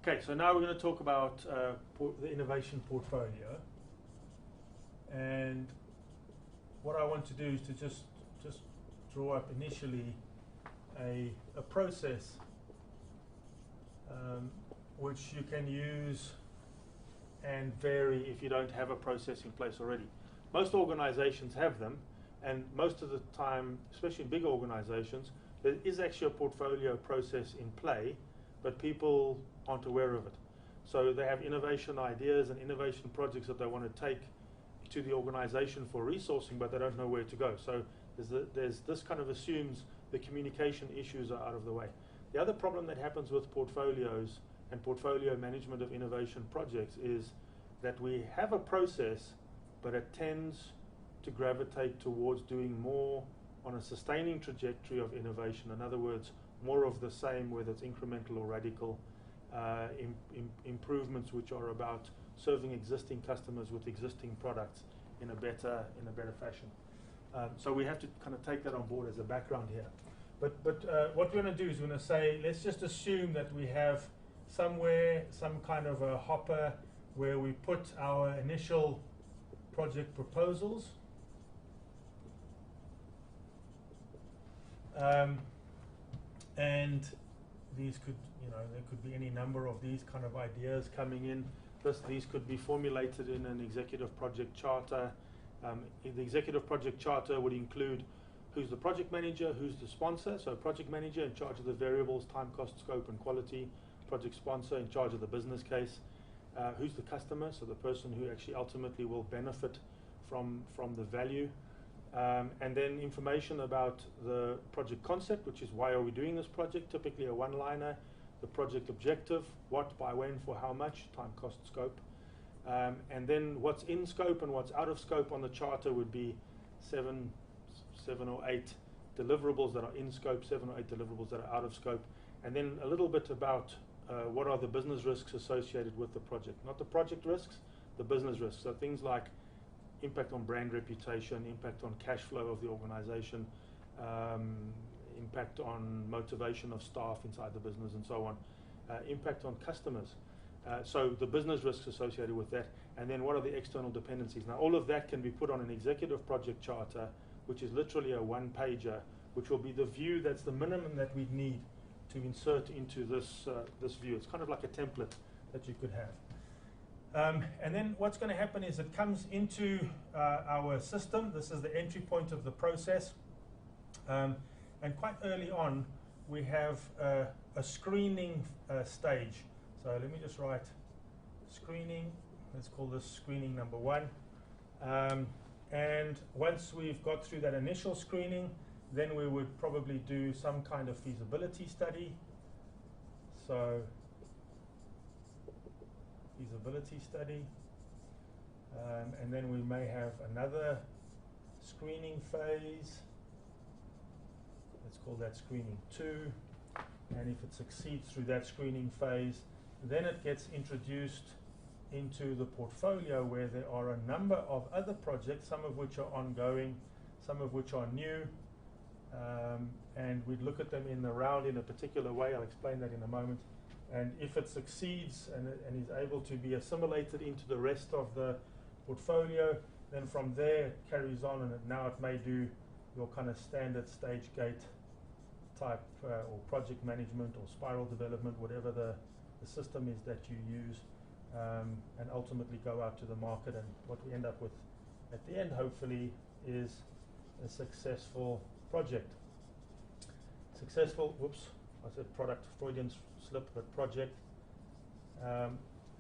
Okay, so now we're going to talk about the innovation portfolio. And what I want to do is to just draw up initially a process which you can use and vary if you don't have a process in place already. Most organizations have them, and most of the time, especially in big organizations, there is actually a portfolio process in play, but people aren't aware of it. So they have innovation ideas and innovation projects that they want to take to the organization for resourcing, but they don't know where to go. So this kind of assumes the communication issues are out of the way. The other problem that happens with portfolios and portfolio management of innovation projects is that we have a process, but it tends to gravitate towards doing more on a sustaining trajectory of innovation. In other words, more of the same, whether it's incremental or radical improvements, which are about serving existing customers with existing products in a better fashion. So we have to kind of take that on board as a background here. But what we're going to do is we're going to say, let's just assume that we have somewhere some kind of a hopper where we put our initial project proposals. And these could, there could be any number of these kind of ideas coming in. These could be formulated in an executive project charter. The executive project charter would include who's the project manager, who's the sponsor. So project manager in charge of the variables, time, cost, scope, and quality. Project sponsor in charge of the business case. Who's the customer, so the person who actually ultimately will benefit from the value. And then information about the project concept, which is why are we doing this project, typically a one-liner. The project objective, what, by when, for how much, time, cost, scope. And then what's in scope and what's out of scope on the charter would be seven or eight deliverables that are in scope, 7 or 8 deliverables that are out of scope. And then a little bit about what are the business risks associated with the project. Not the project risks, the business risks. So things like impact on brand reputation, impact on cash flow of the organization, impact on motivation of staff inside the business and so on, impact on customers. So the business risks associated with that, and then what are the external dependencies. Now all of that can be put on an executive project charter, which is literally a one-pager, which will be the view that's the minimum that we'd need to insert into this view. It's kind of like a template that you could have. And then what's going to happen is it comes into our system. This is the entry point of the process. And quite early on, we have a screening stage. So let me just write screening. Let's call this screening number 1. And once we've got through that initial screening, then we would probably do some kind of feasibility study. So feasibility study. And then we may have another screening phase. Let's call that screening 2. And if it succeeds through that screening phase, then it gets introduced into the portfolio where there are a number of other projects, some of which are ongoing, some of which are new. And we'd look at them in the round in a particular way. I'll explain that in a moment. And if it succeeds and is able to be assimilated into the rest of the portfolio, then from there it carries on, and now it may do your kind of standard stage gate type or project management or spiral development, whatever the system is that you use, and ultimately go out to the market. And what we end up with at the end, hopefully, is a successful project. Successful, whoops, I said product, Freudian slip, but project.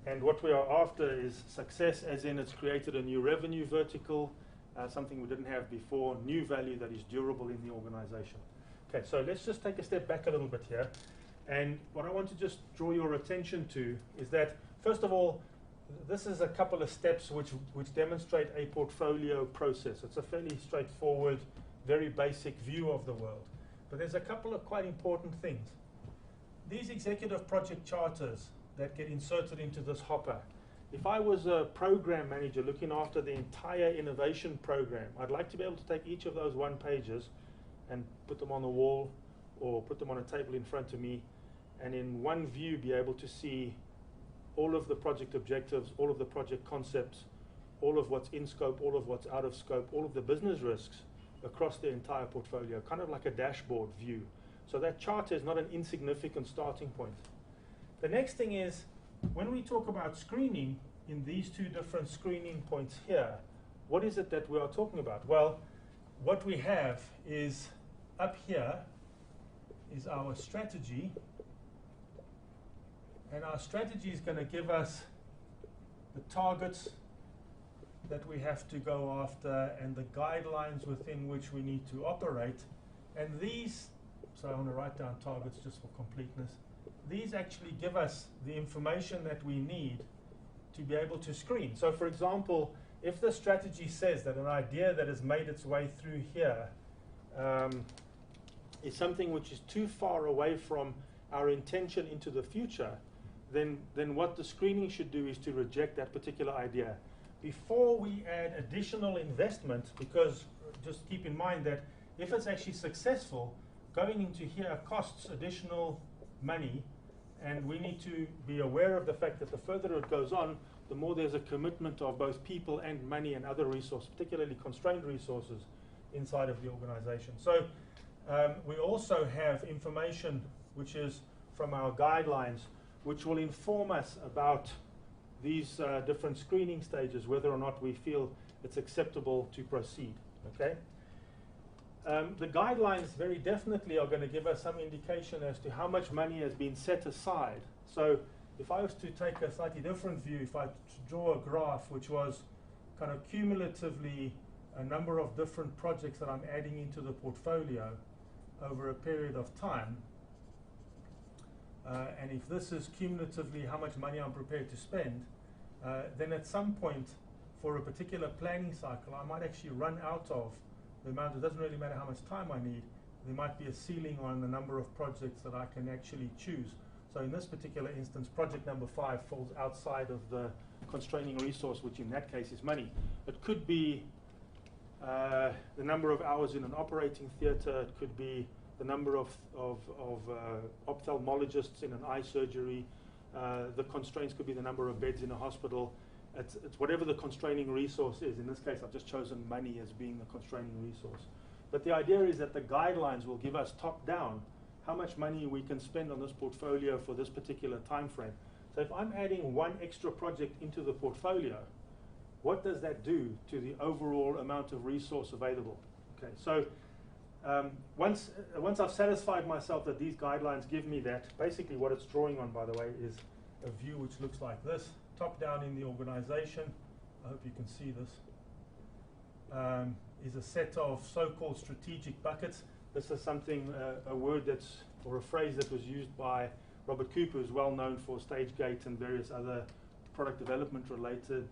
And what we are after is success, as in it's created a new revenue vertical, something we didn't have before, new value that is durable in the organization. Okay, so let's just take a step back a little bit here. And what I want to just draw your attention to is that, first of all, this is a couple of steps which demonstrate a portfolio process. It's a fairly straightforward, very basic view of the world. But there's a couple of quite important things. These executive project charters that get inserted into this hopper, if I was a program manager looking after the entire innovation program, I'd like to be able to take each of those one pages and put them on the wall or put them on a table in front of me, and in one view be able to see all of the project objectives, all of the project concepts, all of what's in scope, all of what's out of scope, all of the business risks across the entire portfolio, kind of like a dashboard view. So that charter is not an insignificant starting point. The next thing is, when we talk about screening in these two different screening points here, what is it that we are talking about? Well, what we have is up here is our strategy, and our strategy is going to give us the targets that we have to go after and the guidelines within which we need to operate. And these, so I want to write down targets just for completeness, these actually give us the information that we need to be able to screen. So for example, if the strategy says that an idea that has made its way through here is something which is too far away from our intention into the future, then what the screening should do is to reject that particular idea. Before we add additional investment, because just keep in mind that if it's actually successful, going into here costs additional money, and we need to be aware of the fact that the further it goes on, the more there's a commitment of both people and money and other resources, particularly constrained resources, inside of the organization. So we also have information which is from our guidelines, which will inform us about these different screening stages, whether or not we feel it's acceptable to proceed. Okay. The guidelines very definitely are going to give us some indication as to how much money has been set aside. So if I was to take a slightly different view, if I draw a graph which was kind of cumulatively a number of different projects that I'm adding into the portfolio over a period of time, and if this is cumulatively how much money I'm prepared to spend, then at some point for a particular planning cycle, I might actually run out of the amount. It doesn't really matter how much time I need. There might be a ceiling on the number of projects that I can actually choose. So in this particular instance, project number 5 falls outside of the constraining resource, which in that case is money. It could be the number of hours in an operating theatre. It could be the number of ophthalmologists in an eye surgery. The constraints could be the number of beds in a hospital. It's whatever the constraining resource is. In this case, I've just chosen money as being the constraining resource. But the idea is that the guidelines will give us top-down how much money we can spend on this portfolio for this particular time frame. So if I'm adding one extra project into the portfolio, what does that do to the overall amount of resource available? Okay, so once I've satisfied myself that these guidelines give me that, basically what it's drawing on, by the way, is a view which looks like this, top down in the organization. I hope you can see this. Is a set of so-called strategic buckets. This is something, a word that's, or a phrase that was used by Robert Cooper, who's well known for StageGate and various other product development related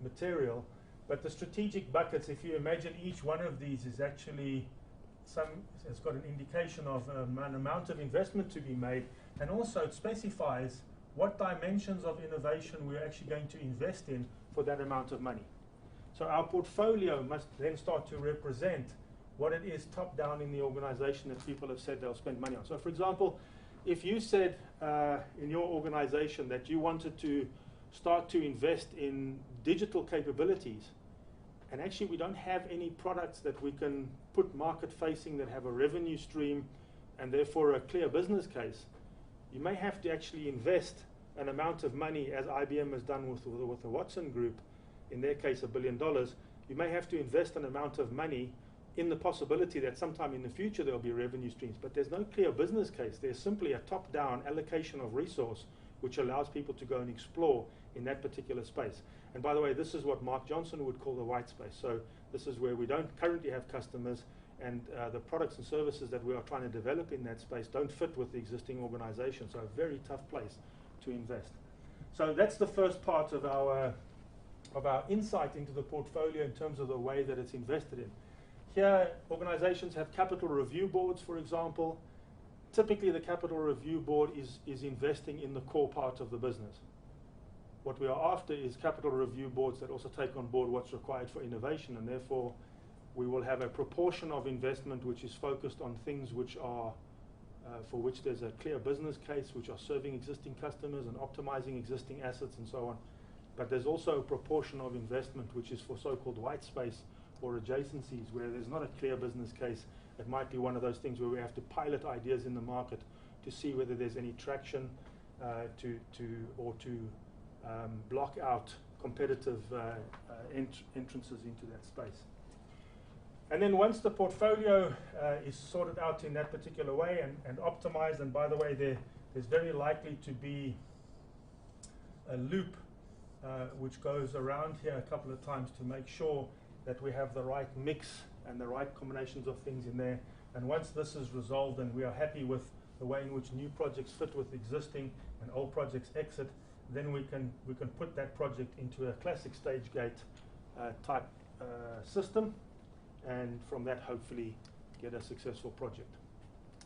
material. But the strategic buckets, if you imagine each one of these is actually it's got an indication of an amount of investment to be made, and also it specifies what dimensions of innovation we're actually going to invest in for that amount of money. So our portfolio must then start to represent what it is top down in the organization that people have said they'll spend money on. So for example, if you said in your organization that you wanted to start to invest in digital capabilities, and actually we don't have any products that we can put market facing that have a revenue stream and therefore a clear business case, you may have to actually invest an amount of money, as IBM has done with the Watson Group, in their case $1 billion. You may have to invest an amount of money in the possibility that sometime in the future there'll be revenue streams, but there's no clear business case. There's simply a top-down allocation of resource which allows people to go and explore in that particular space. And by the way, this is what Mark Johnson would call the white space. So this is where we don't currently have customers, and the products and services that we are trying to develop in that space don't fit with the existing organization. So a very tough place to invest. So that's the first part of our insight into the portfolio in terms of the way that it's invested in. Here, organizations have capital review boards, for example. Typically, the capital review board is investing in the core part of the business. What we are after is capital review boards that also take on board what's required for innovation, and therefore we will have a proportion of investment which is focused on things which are for which there's a clear business case, which are serving existing customers and optimizing existing assets and so on. But there's also a proportion of investment which is for so-called white space or adjacencies, where there's not a clear business case. It might be one of those things where we have to pilot ideas in the market to see whether there's any traction to block out competitive entrances into that space. And then once the portfolio is sorted out in that particular way and optimized, and by the way, there's very likely to be a loop which goes around here a couple of times to make sure that we have the right mix and the right combinations of things in there. And once this is resolved and we are happy with the way in which new projects fit with existing and old projects exit, then we can put that project into a classic stage gate type system, and from that hopefully get a successful project.